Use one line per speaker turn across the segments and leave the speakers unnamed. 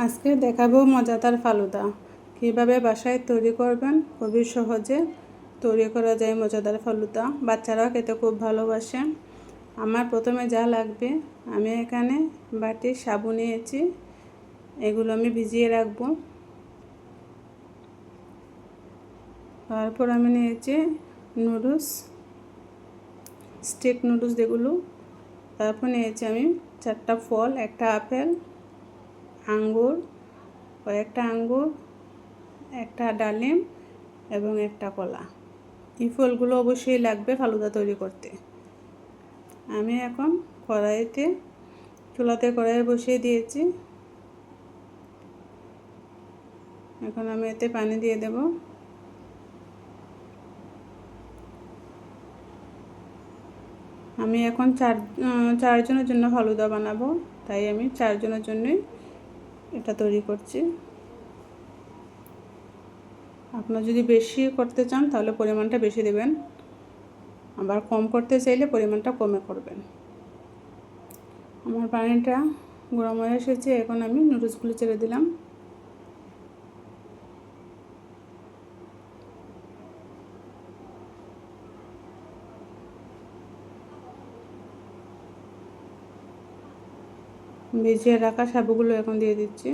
আজকে দেখাবো মজাদার ফালুদা কিভাবে বাসায় তৈরি করবেন। খুবই সহজে তৈরি করা যায় মজাদার ফালুদা, বাচ্চারাও খেতে খুব ভালোবাসে। আমার প্রথমে যা লাগবে, আমি এখানে বাটি সাবু নিয়েছি, এগুলো আমি ভিজিয়ে রাখবো। তারপর আমি নিয়েছি নুডলস, স্টিক নুডলস যেগুলো। তারপর নিয়েছি আমি 4টা ফল, একটা আপেল, আঙ্গুর, কয়েকটা আঙ্গুর, একটা ডালিম এবং একটা কলা। এই ফলগুলো অবশ্যই লাগবে ফালুদা তৈরি করতে। আমি এখন চুলাতে কড়াই বসিয়ে দিয়েছি। এখন আমি এতে পানি দিয়ে দেব। আমি এখন চারজনের জন্য ফালুদা বানাবো, তাই আমি 4 জনের জন্যই এটা তৈরি করছি। আপনারা যদি বেশি করতে চান তাহলে পরিমাণটা বেশি দেবেন, আবার কম করতে চাইলে পরিমাণটা কমে করবেন। আমার পানিটা গরম হয়ে এসেছে, এখন আমি নুডলসগুলো ছেড়ে দিলাম। ভিজিয়ে রাখা সাবুগুলো এখন দিয়ে দিচ্ছি।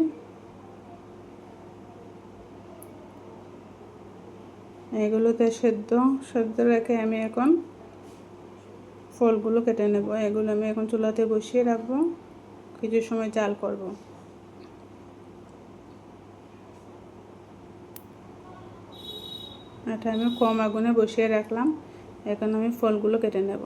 এগুলোতে সেদ্ধ রেখে আমি এখন ফলগুলো কেটে নেব। এগুলো আমি এখন চুলাতে বসিয়ে রাখবো, কিছু সময় জাল করব। এটা আমি কম আগুনে বসিয়ে রাখলাম, এখন আমি ফলগুলো কেটে নেব।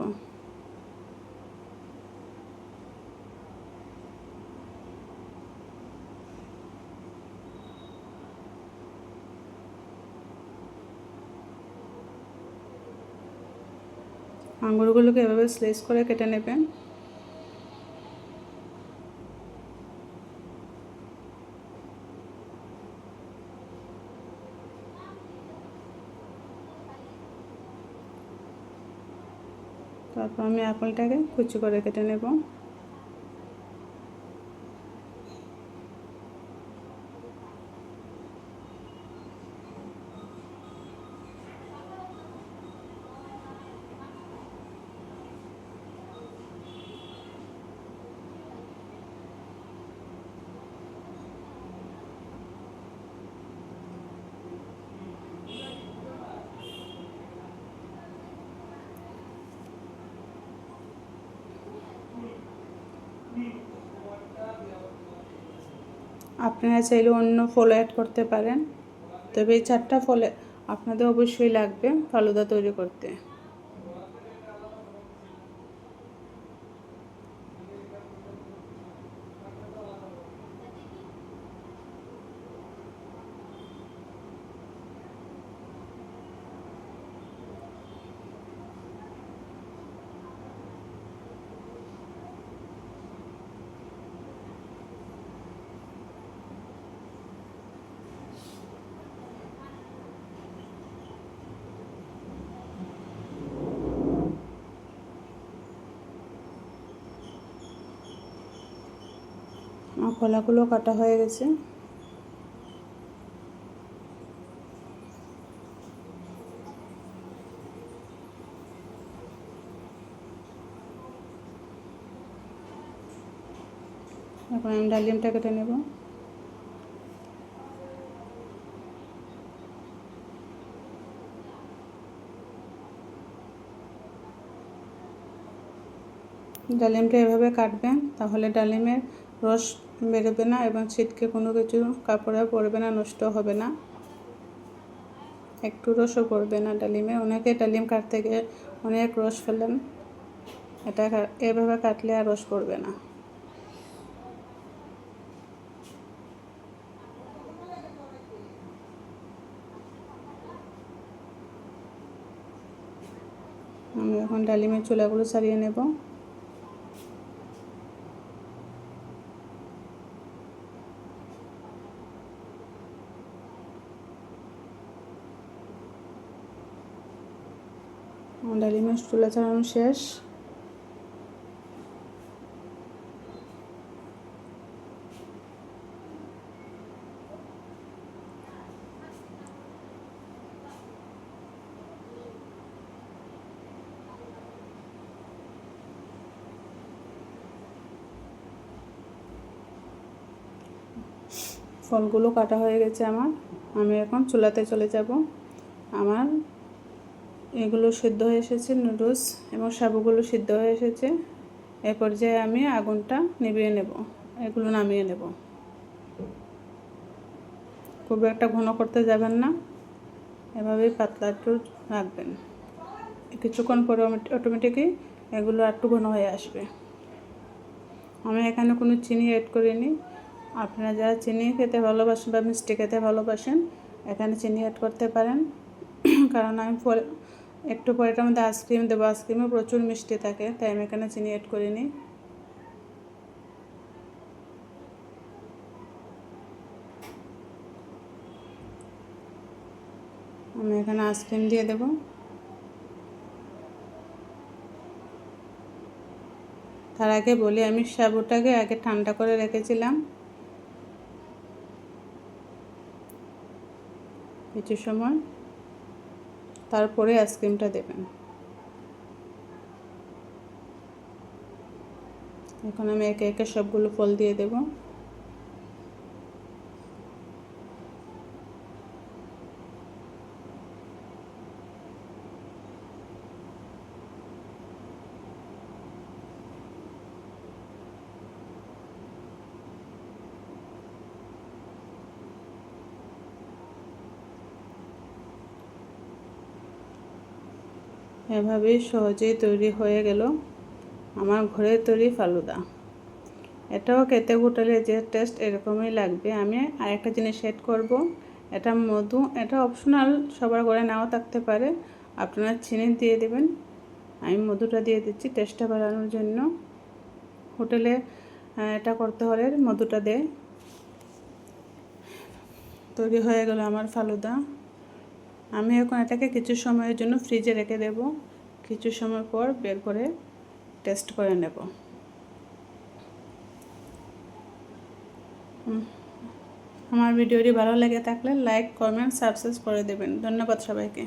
আঙুরগুলোকে এভাবে স্লাইস করে কেটে নেবেন। তারপর আমি আপেলটাকে কুচি করে কেটে নেব। আপনারা চাইলে অন্য ফল অ্যাড করতে পারেন, তবে এই 4টা ফলে আপনাদের অবশ্যই লাগবে ফালুদা তৈরি করতে। আমার কলাগুলো কাটা হয়ে গেছে। এখন আমি ডালিমটা কেটে নেব। ডালিমটা এভাবে কাটবেন, তাহলে ডালিমের রস বেরোবে না এবং ছিটকে কোনো কিছু কাপড়ে পড়বে না, নষ্ট হবে না, একটু রসও পড়বে না ডালিমে। অনেকে ডালিম কাটতে গিয়ে অনেক রস ফেলেন, এটা এভাবে কাটলে আর রস পড়বে না। আমি এখন ডালিমের চুলাগুলো ছাড়িয়ে নেব। ডালিমের চুলা ছাড়ানো শেষ। ফলগুলো কাটা হয়ে গেছে আমার। আমি এখন চুলাতে চলে যাব। আমার এগুলো সিদ্ধ হয়ে এসেছে, নুডলস এবং সাবুগুলো সিদ্ধ হয়ে এসেছে। এই পর্যায়ে আমি আগুনটা নিভিয়ে নেব, এগুলো নামিয়ে নেব। খুব একটা ঘন করতে যাবেন না, এভাবেই পাতলা একটু রাখবেন। কিছুক্ষণ পরে অটোমেটিকই এগুলো একটু ঘন হয়ে আসবে। আমি এখানে কোনো চিনি অ্যাড করিনি। আপনারা যারা চিনি খেতে ভালোবাসেন বা মিষ্টি খেতে ভালোবাসেন এখানে চিনি অ্যাড করতে পারেন, কারণ আমি একটু পরে এটার মধ্যে আইসক্রিম দেবো। আইসক্রিমে প্রচুর মিষ্টি থাকে, তাই আমি এখানে চিনি অ্যাড করিনি। আমি এখানে আইসক্রিম দিয়ে দেব। তার আগে বলি, আমি সাবুটাকে আগে ঠান্ডা করে রেখেছিলাম কিছু সময়, তারপরে আইসক্রিমটা দেবেন। এখন আমি একে একে সবগুলো ফল দিয়ে দেব। এভাবেই সহজেই তৈরি হয়ে গেল আমার ঘরের তৈরি ফালুদা। এটাও খেতে হোটেলে যে টেস্ট এরকমই লাগবে। আমি আরেকটা জিনিস অ্যাড করব, এটা মধু। এটা অপশনাল, সবার ঘরে নাও থাকতে পারে, আপনারা চিনি দিয়ে দেবেন। আমি মধুটা দিয়ে দিচ্ছি টেস্টটা বাড়ানোর জন্য। হোটেলে এটা করতে হলে মধুটা দেয়। তৈরি হয়ে গেল আমার ফালুদা। আমি এখন এটাকে কিছু সময়ের জন্য ফ্রিজে রেখে দেব। কিছু সময় পর বের করে টেস্ট করে নেব। আমার ভিডিওটি ভালো লেগে থাকলে লাইক, কমেন্ট, সাবস্ক্রাইব করে দেবেন। ধন্যবাদ সবাইকে।